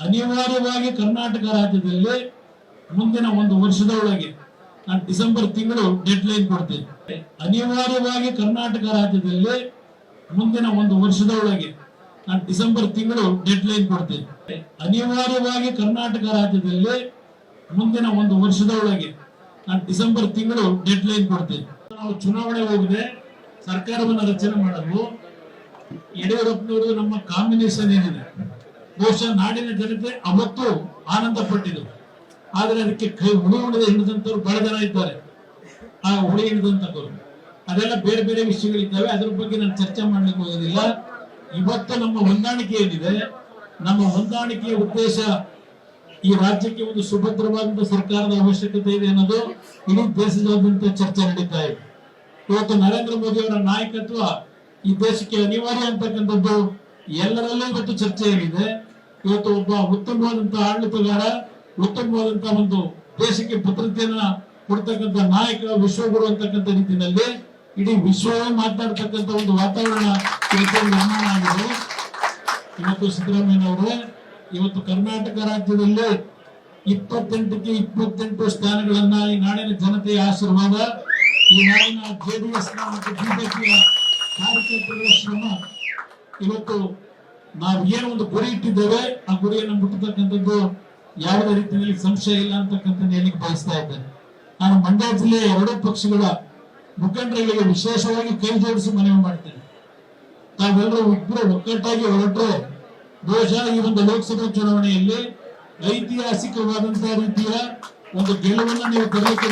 ಅನಿವಾರ್ಯವಾಗಿ ಕರ್ನಾಟಕ ರಾಜ್ಯದಲ್ಲಿ ಮುಂದಿನ ಒಂದು ವರ್ಷದ ಒಳಗೆ ನಾನು ಡಿಸೆಂಬರ್ ತಿಂಗಳು ಡೆಡ್ ಲೈನ್ ಕೊಡ್ತೇನೆ. ಅನಿವಾರ್ಯವಾಗಿ ಕರ್ನಾಟಕ ರಾಜ್ಯದಲ್ಲಿ ಮುಂದಿನ ಒಂದು ವರ್ಷದ ಒಳಗೆ ನಾನು ಡಿಸೆಂಬರ್ ತಿಂಗಳು ಡೆಡ್ ಲೈನ್ ಕೊಡ್ತೇನೆ. ಅನಿವಾರ್ಯವಾಗಿ ಕರ್ನಾಟಕ ರಾಜ್ಯದಲ್ಲಿ ಮುಂದಿನ ಒಂದು ವರ್ಷದ ಒಳಗೆ ನಾನು ಡಿಸೆಂಬರ್ ತಿಂಗಳು ಡೆಡ್ ಲೈನ್ ಕೊಡ್ತೇನೆ. ನಾವು ಚುನಾವಣೆ ಹೋಗದೆ ಸರ್ಕಾರವನ್ನು ರಚನೆ ಮಾಡಲು ಯಡಿಯೂರಪ್ಪನವರು ನಮ್ಮ ಕಾಂಬಿನೇಷನ್ ಏನಿದೆ ಬಹುಶಃ ನಾಡಿನ ಜನತೆ ಅವತ್ತು ಆನಂದ ಪಟ್ಟಿದ್ರು. ಆದ್ರೆ ಅದಕ್ಕೆ ಕೈ ಹುಳಿ ಹಿಡಿದಂತವ್ರು ಬಹಳ ಜನ ಇದ್ದಾರೆ. ಆ ಹುಳಿ ಹಿಡಿದಂತವ್ರು ಅದೆಲ್ಲ ಬೇರೆ ಬೇರೆ ವಿಷಯಗಳಿದ್ದಾವೆ, ಅದ್ರ ಬಗ್ಗೆ ನಾನು ಚರ್ಚೆ ಮಾಡ್ಲಿಕ್ಕೆ ಹೋಗೋದಿಲ್ಲ. ಇವತ್ತು ನಮ್ಮ ಹೊಂದಾಣಿಕೆ ಏನಿದೆ, ನಮ್ಮ ಹೊಂದಾಣಿಕೆಯ ಉದ್ದೇಶ ಈ ರಾಜ್ಯಕ್ಕೆ ಒಂದು ಸುಭದ್ರವಾದಂತಹ ಸರ್ಕಾರದ ಅವಶ್ಯಕತೆ ಇದೆ ಅನ್ನೋದು ಇಡೀ ದೇಶದಾದ್ಯಂತ ಚರ್ಚೆ ನಡೀತಾ ಇದೆ. ಇವತ್ತು ನರೇಂದ್ರ ಮೋದಿ ಅವರ ನಾಯಕತ್ವ ಈ ದೇಶಕ್ಕೆ ಅನಿವಾರ್ಯ ಅಂತಕ್ಕಂಥದ್ದು ಎಲ್ಲರಲ್ಲೂ ಇವತ್ತು ಚರ್ಚೆ ಏನಿದೆ. ಇವತ್ತು ಒಬ್ಬ ಉತ್ತಮವಾದಂತಹ ಆಡಳಿತಗಾರ, ಉತ್ತಮವಾದಂತಹ ಒಂದು ದೇಶಕ್ಕೆ ಭದ್ರತೆಯನ್ನ ಕೊಡ್ತಕ್ಕಂಥ ನಾಯಕ, ವಿಶ್ವಗುರು ಅಂತಕ್ಕಂಥ ರೀತಿಯಲ್ಲಿ ಇಡೀ ವಿಶ್ವವೇ ಮಾತನಾಡ್ತಕ್ಕಂಥ ಒಂದು ವಾತಾವರಣ ಇವತ್ತು ನಿರ್ಮಾಣ ಆಗಿದೆ. ಇವತ್ತು ಸಿದ್ದರಾಮಯ್ಯನವರೇ, ಇವತ್ತು ಕರ್ನಾಟಕ ರಾಜ್ಯದಲ್ಲಿ 28ಕ್ಕೆ 28 ಸ್ಥಾನಗಳನ್ನ ಈ ನಾಡಿನ ಜನತೆಯ ಆಶೀರ್ವಾದ, ಈ ನಾಡಿನ ಜೆಡಿಎಸ್ ಮತ್ತು ಬಿಜೆಪಿಯ ಕಾರ್ಯಕರ್ತರ ಶ್ರಮ, ಇವತ್ತು ನಾವು ಏನು ಒಂದು ಗುರಿ ಇಟ್ಟಿದ್ದೇವೆ ಆ ಗುರಿಯನ್ನು ಮುಟ್ಟತಕ್ಕಂಥದ್ದು ಯಾವುದೇ ರೀತಿಯಲ್ಲಿ ಸಂಶಯ ಇಲ್ಲ ಅಂತಕ್ಕಂಥದ್ದು ಹೇಳಿಕ್ಕೆ ಬಯಸ್ತಾ ಇದ್ದೇನೆ. ನಾನು ಮಂಡ್ಯ ಜಿಲ್ಲೆಯ ಎರಡೂ ಪಕ್ಷಗಳ ಮುಖಂಡರುಗಳಿಗೆ ವಿಶೇಷವಾಗಿ ಕೈ ಜೋಡಿಸಿ ಮನವಿ ಮಾಡ್ತೇನೆ. ತಾವೆಲ್ಲರೂ ಇಬ್ಬರು ಒಗ್ಗಟ್ಟಾಗಿ ಹೊರಟ್ರೆ ಬಹುಶಃ ಈ ಒಂದು ಲೋಕಸಭಾ ಚುನಾವಣೆಯಲ್ಲಿ ಐತಿಹಾಸಿಕವಾದಂತಹ ರೀತಿಯ ಒಂದು ಗೆಲುವನ್ನು ನೀವು ತರಲಿಕ್ಕೆ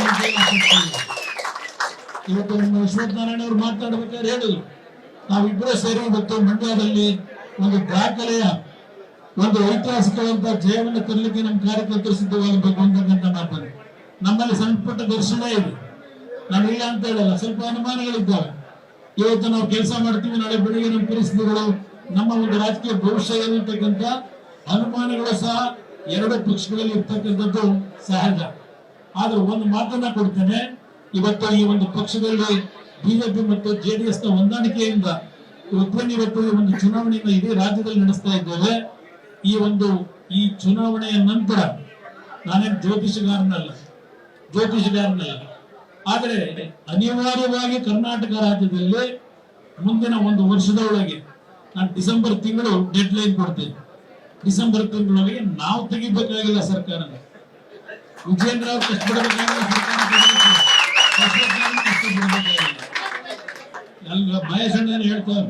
ಇವತ್ತು ನಮ್ಮ ವಿಶ್ವನಾರಾಯಣ ಅವರು ಮಾತನಾಡಬೇಕಾದ್ರೆ ಹೇಳಿದ್ರು, ನಾವಿಬ್ಬರೇ ಸೇರಿ ಇವತ್ತು ಮಂಡ್ಯದಲ್ಲಿ ಒಂದು ದಾಖಲೆಯ ಒಂದು ಐತಿಹಾಸಿಕವಾದಂತಹ ಜಯವನ್ನು ತರಲಿಕ್ಕೆ ನಮ್ಮ ಕಾರ್ಯಕರ್ತರು ಸಿದ್ಧವಾಗಬೇಕು ಅಂತಕ್ಕಂಥ ಮಾತನ್ನು. ನಮ್ಮಲ್ಲಿ ಸಣ್ಣ ಪುಟ್ಟ ದರ್ಶನ ಇದೆ, ನಾವಿಲ್ಲ ಅಂತ ಹೇಳಲ್ಲ, ಸ್ವಲ್ಪ ಅನುಮಾನಗಳಿದ್ದಾವೆ. ಇವತ್ತು ನಾವು ಕೆಲಸ ಮಾಡ್ತೀವಿ, ನಾಳೆ ಬೆಳಿಗ್ಗೆ ನಮ್ಮ ಪರಿಸ್ಥಿತಿಗಳು, ನಮ್ಮ ಒಂದು ರಾಜಕೀಯ ಭವಿಷ್ಯ ಏನಂತಕ್ಕಂಥ ಅನುಮಾನಗಳು ಸಹ ಎರಡು ಪಕ್ಷಗಳಲ್ಲಿ ಇರ್ತಕ್ಕಂಥದ್ದು ಸಹಜ. ಆದ್ರೆ ಒಂದು ಮಾತನ್ನ ಕೊಡ್ತೇನೆ, ಇವತ್ತು ಈ ಒಂದು ಪಕ್ಷದಲ್ಲಿ ಬಿಜೆಪಿ ಮತ್ತು ಜೆಡಿಎಸ್ ನ ಹೊಂದಾಣಿಕೆಯಿಂದ ಇವತ್ತು ಒಂದು ಚುನಾವಣೆಯನ್ನು ಇಡೀ ರಾಜ್ಯದಲ್ಲಿ ನಡೆಸ್ತಾ ಇದ್ದೇವೆ. ಈ ಚುನಾವಣೆಯ ನಂತರ ನಾನೇನು ಜ್ಯೋತಿಷಗಾರನಲ್ಲ, ಆದರೆ ಅನಿವಾರ್ಯವಾಗಿ ಕರ್ನಾಟಕ ರಾಜ್ಯದಲ್ಲಿ ಮುಂದಿನ ಒಂದು ವರ್ಷದ ಒಳಗೆ ನಾನು ಡಿಸೆಂಬರ್ ತಿಂಗಳು ಡೆಡ್ ಲೈನ್ ಕೊಡ್ತೇನೆ. ಡಿಸೆಂಬರ್ ತಿಂಗಳೊಳಗೆ ನಾವು ತೆಗಿಬೇಕಾಗಿಲ್ಲ ಸರ್ಕಾರ, ವಿಜೇಂದ್ರ ಅವರು ಕಷ್ಟಪಡಬೇಕಾಗಿಲ್ಲ, ಸರ್ಕಾರ ಕಷ್ಟಪಡಬೇಕಾಗಿಲ್ಲ. ಮಹೇಶ್ ಅಣ್ಣ ಹೇಳ್ತಾರೆ